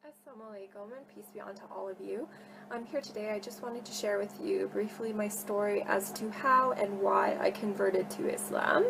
Assalamu alaikum and peace be unto all of you. I'm here today. I just wanted to share with you briefly my story as to how and why I converted to Islam.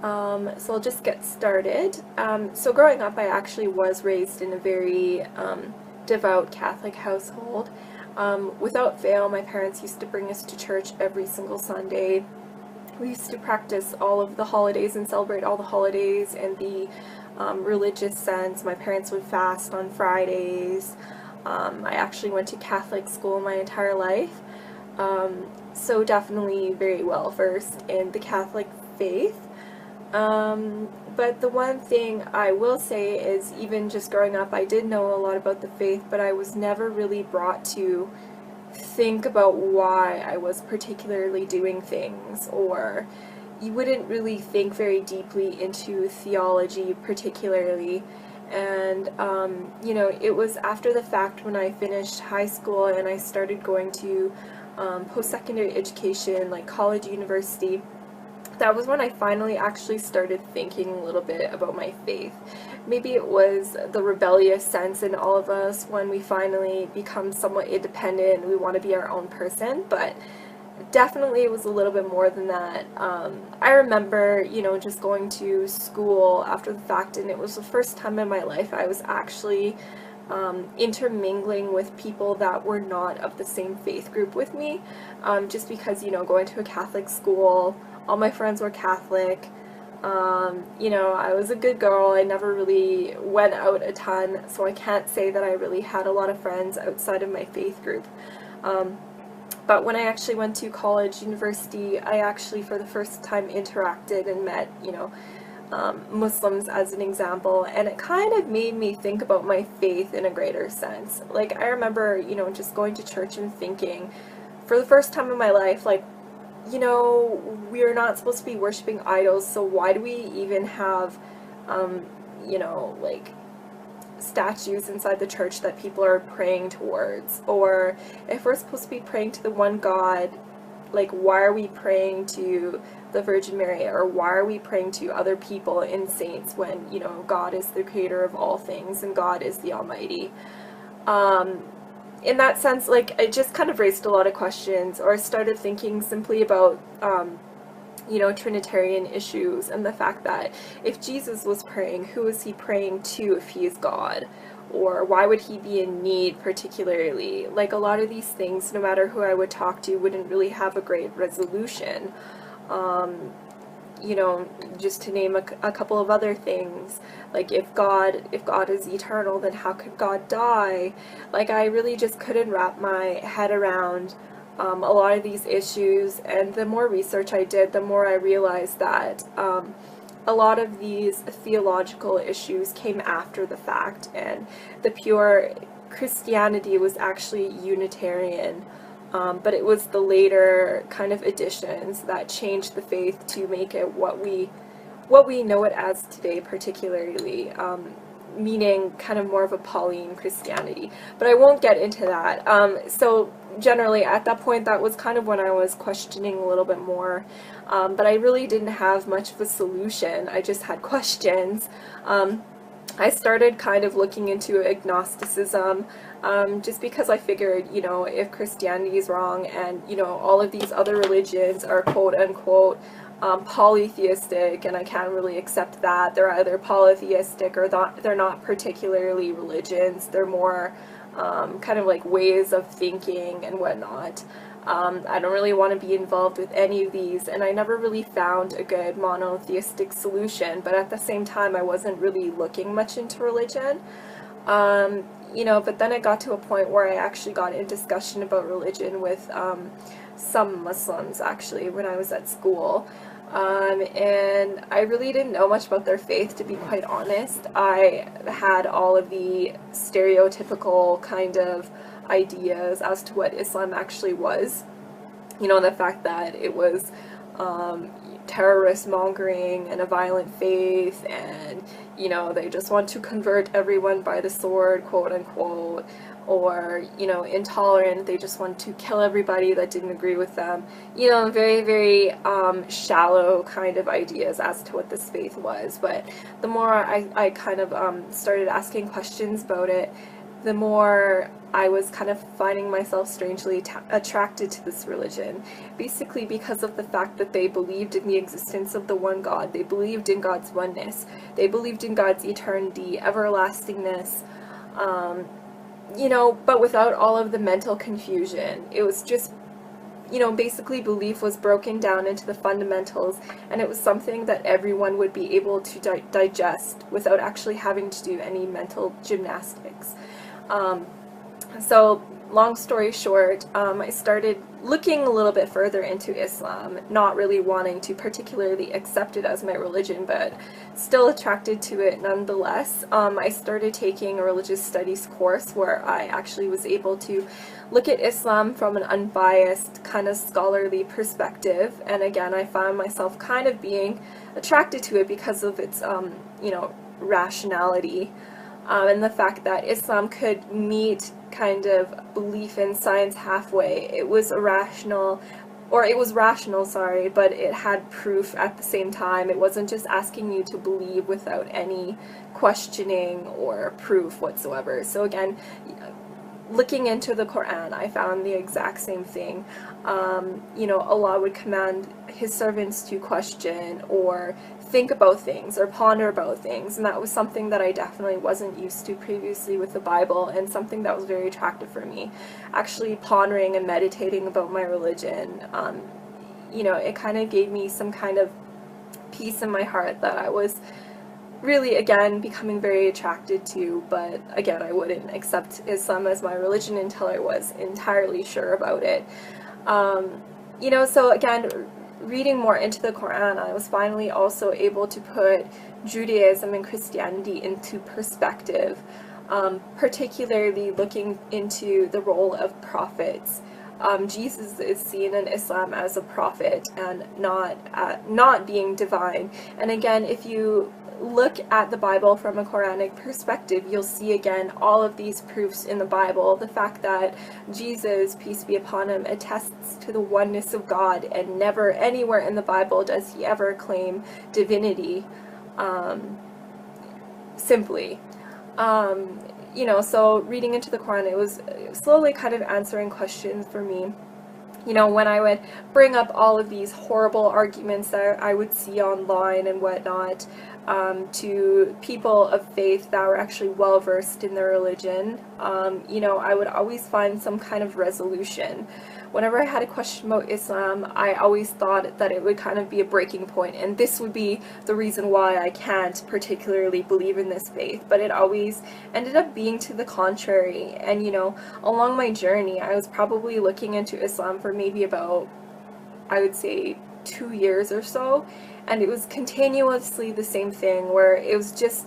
So I'll just get started. So growing up, I actually was raised in a very devout Catholic household. Without fail, my parents used to bring us to church every single Sunday. We used to practice all of the holidays and celebrate all the holidays in the religious sense. My parents would fast on Fridays. I actually went to Catholic school my entire life, so definitely very well versed in the Catholic faith. But the one thing I will say is, even just growing up, I did know a lot about the faith, but I was never really brought to think about why I was particularly doing things, or you wouldn't really think very deeply into theology particularly. And you know, it was after the fact when I finished high school and I started going to post-secondary education, like college, university, that was when I finally actually started thinking a little bit about my faith. Maybe it was the rebellious sense in all of us when we finally become somewhat independent and we want to be our own person, but definitely it was a little bit more than that. I remember, you know, just going to school after the fact, and it was the first time in my life I was actually intermingling with people that were not of the same faith group with me, just because, you know, going to a Catholic school, all my friends were Catholic. You know, I was a good girl. I never really went out a ton, so I can't say that I really had a lot of friends outside of my faith group. But when I actually went to college, university, I actually for the first time interacted and met, you know, Muslims as an example, and it kind of made me think about my faith in a greater sense. Like, I remember, you know, just going to church and thinking, for the first time in my life, like, you know, we're not supposed to be worshiping idols, so why do we even have, you know, like, statues inside the church that people are praying towards? Or if we're supposed to be praying to the one God, like, why are we praying to the Virgin Mary, or why are we praying to other people and saints when, you know, God is the creator of all things and God is the Almighty? In that sense, like, it just kind of raised a lot of questions, or I started thinking simply about you know, Trinitarian issues, and the fact that if Jesus was praying, who is he praying to if he is God? Or why would he be in need particularly? Like, a lot of these things, no matter who I would talk to, wouldn't really have a great resolution. You know, just to name a couple of other things, like if God is eternal, then how could God die? Like, I really just couldn't wrap my head around a lot of these issues, and the more research I did, the more I realized that a lot of these theological issues came after the fact, and the pure Christianity was actually Unitarian. But it was the later kind of additions that changed the faith to make it what we know it as today, particularly, meaning kind of more of a Pauline Christianity. But I won't get into that. So generally, at that point, that was kind of when I was questioning a little bit more. But I really didn't have much of a solution. I just had questions. I started kind of looking into agnosticism, just because I figured, you know, if Christianity is wrong and, you know, all of these other religions are quote-unquote polytheistic, and I can't really accept that. They're either polytheistic or they're not particularly religions. They're more kind of like ways of thinking and whatnot. I don't really want to be involved with any of these, and I never really found a good monotheistic solution, but at the same time I wasn't really looking much into religion. You know, but then it got to a point where I actually got in discussion about religion with some Muslims, actually, when I was at school. And I really didn't know much about their faith, to be quite honest. I had all of the stereotypical kind of ideas as to what Islam actually was. You know, the fact that it was terrorist mongering and a violent faith, and you know, they just want to convert everyone by the sword, quote unquote, or, you know, intolerant, they just want to kill everybody that didn't agree with them. You know, very, very shallow kind of ideas as to what this faith was. But the more I kind of started asking questions about it, the more I was kind of finding myself strangely attracted to this religion, basically because of the fact that they believed in the existence of the one God, they believed in God's oneness, they believed in God's eternity, everlastingness, you know, but without all of the mental confusion. It was just, you know, basically belief was broken down into the fundamentals, and it was something that everyone would be able to digest without actually having to do any mental gymnastics. So long story short, I started looking a little bit further into Islam, not really wanting to particularly accept it as my religion, but still attracted to it nonetheless. I started taking a religious studies course where I actually was able to look at Islam from an unbiased, kind of scholarly perspective, and again, I found myself kind of being attracted to it because of its, you know, rationality. And the fact that Islam could meet kind of belief in science halfway. It was rational, sorry, but it had proof at the same time. It wasn't just asking you to believe without any questioning or proof whatsoever. So again, looking into the Quran, I found the exact same thing. You know, Allah would command His servants to question or think about things or ponder about things, and that was something that I definitely wasn't used to previously with the Bible, and something that was very attractive for me. Actually pondering and meditating about my religion, you know, it kind of gave me some kind of peace in my heart that I was really, again, becoming very attracted to, but again, I wouldn't accept Islam as my religion until I was entirely sure about it. You know, so again, reading more into the Quran, I was finally also able to put Judaism and Christianity into perspective, particularly looking into the role of prophets. Jesus is seen in Islam as a prophet and not being divine. And again, if you look at the Bible from a Quranic perspective, you'll see again all of these proofs in the Bible. The fact that Jesus, peace be upon him, attests to the oneness of God, and never anywhere in the Bible does he ever claim divinity, simply. You know, so reading into the Quran, it was slowly kind of answering questions for me. You know, when I would bring up all of these horrible arguments that I would see online and whatnot, to people of faith that were actually well versed in their religion, you know, I would always find some kind of resolution. Whenever I had a question about Islam, I always thought that it would kind of be a breaking point, and this would be the reason why I can't particularly believe in this faith, but it always ended up being to the contrary. And you know, along my journey, I was probably looking into Islam for maybe about, I would say, 2 years or so, and it was continuously the same thing, where it was just,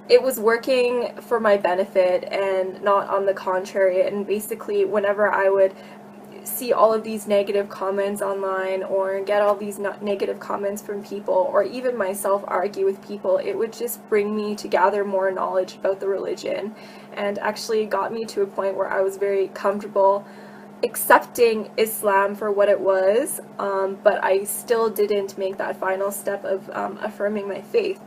it was working for my benefit and not on the contrary. And basically, whenever I would see all of these negative comments online or get all these negative comments from people, or even myself argue with people, it would just bring me to gather more knowledge about the religion, and actually got me to a point where I was very comfortable accepting Islam for what it was, but I still didn't make that final step of affirming my faith.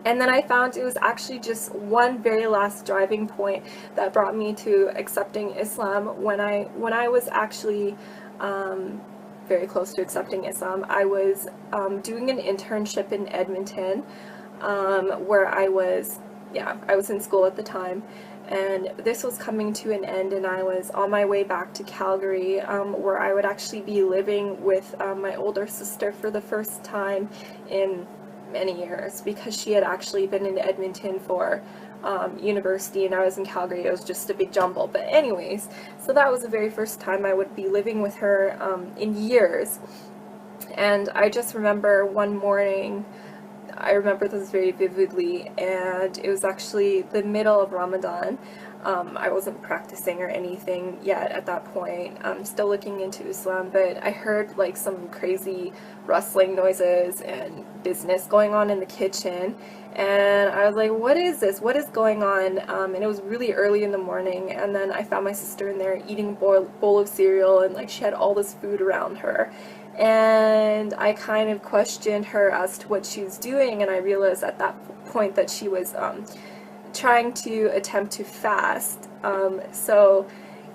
And then I found it was actually just one very last driving point that brought me to accepting Islam. When I was actually very close to accepting Islam, I was doing an internship in Edmonton, where I was in school at the time, and this was coming to an end, and I was on my way back to Calgary, where I would actually be living with my older sister for the first time in many years, because she had actually been in Edmonton for university and I was in Calgary. It was just a big jumble. But anyways, so that was the very first time I would be living with her in years. And I just remember one morning I remember this very vividly, and it was actually the middle of Ramadan. I wasn't practicing or anything yet at that point. I'm still looking into Islam, but I heard like some crazy rustling noises and business going on in the kitchen, and I was like, what is this? What is going on? And it was really early in the morning, and then I found my sister in there eating a bowl of cereal, and like she had all this food around her. And I kind of questioned her as to what she was doing, and I realized at that point that she was trying to attempt to fast. So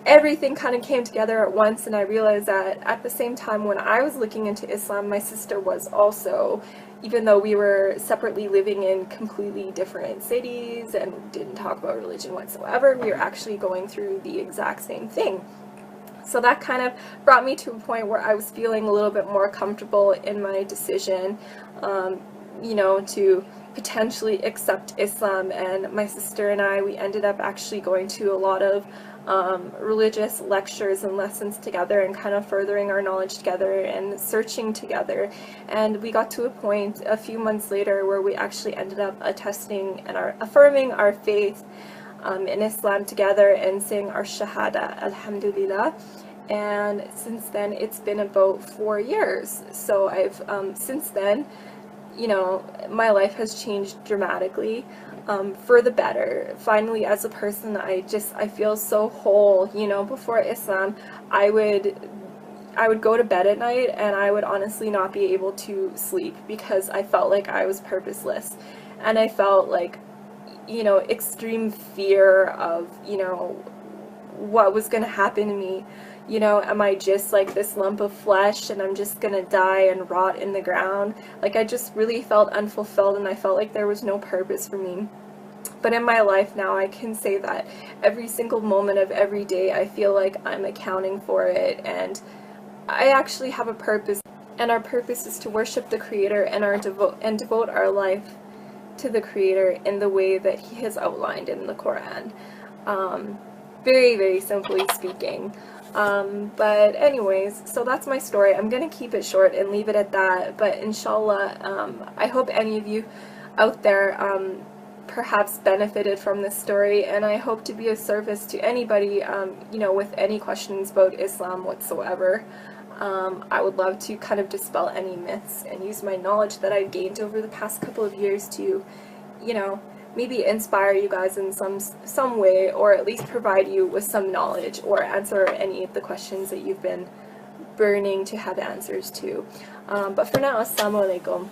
everything kind of came together at once, and I realized that at the same time when I was looking into Islam, my sister was also, even though we were separately living in completely different cities and didn't talk about religion whatsoever, we were actually going through the exact same thing. So that kind of brought me to a point where I was feeling a little bit more comfortable in my decision, you know, to potentially accept Islam. And my sister and I, we ended up actually going to a lot of religious lectures and lessons together, and kind of furthering our knowledge together and searching together. And we got to a point a few months later where we actually ended up attesting and affirming our faith in Islam together and saying our Shahada, Alhamdulillah. And since then, it's been about 4 years. So I've, since then, you know, my life has changed dramatically, for the better. Finally, as a person, I feel so whole. You know, before Islam, I would go to bed at night and I would honestly not be able to sleep because I felt like I was purposeless, and I felt like, you know, extreme fear of, you know, what was going to happen to me. You know, am I just like this lump of flesh and I'm just gonna die and rot in the ground? Like, I just really felt unfulfilled, and I felt like there was no purpose for me. But in my life now, I can say that every single moment of every day, I feel like I'm accounting for it, and I actually have a purpose, and our purpose is to worship the Creator and devote our life to the Creator in the way that He has outlined in the Quran. Very, very simply speaking. But anyways, so that's my story. I'm gonna keep it short and leave it at that, but inshallah, I hope any of you out there perhaps benefited from this story, and I hope to be of service to anybody, you know, with any questions about Islam whatsoever. I would love to kind of dispel any myths and use my knowledge that I've gained over the past couple of years to, you know, maybe inspire you guys in some way, or at least provide you with some knowledge, or answer any of the questions that you've been burning to have answers to. But for now, assalamu alaikum.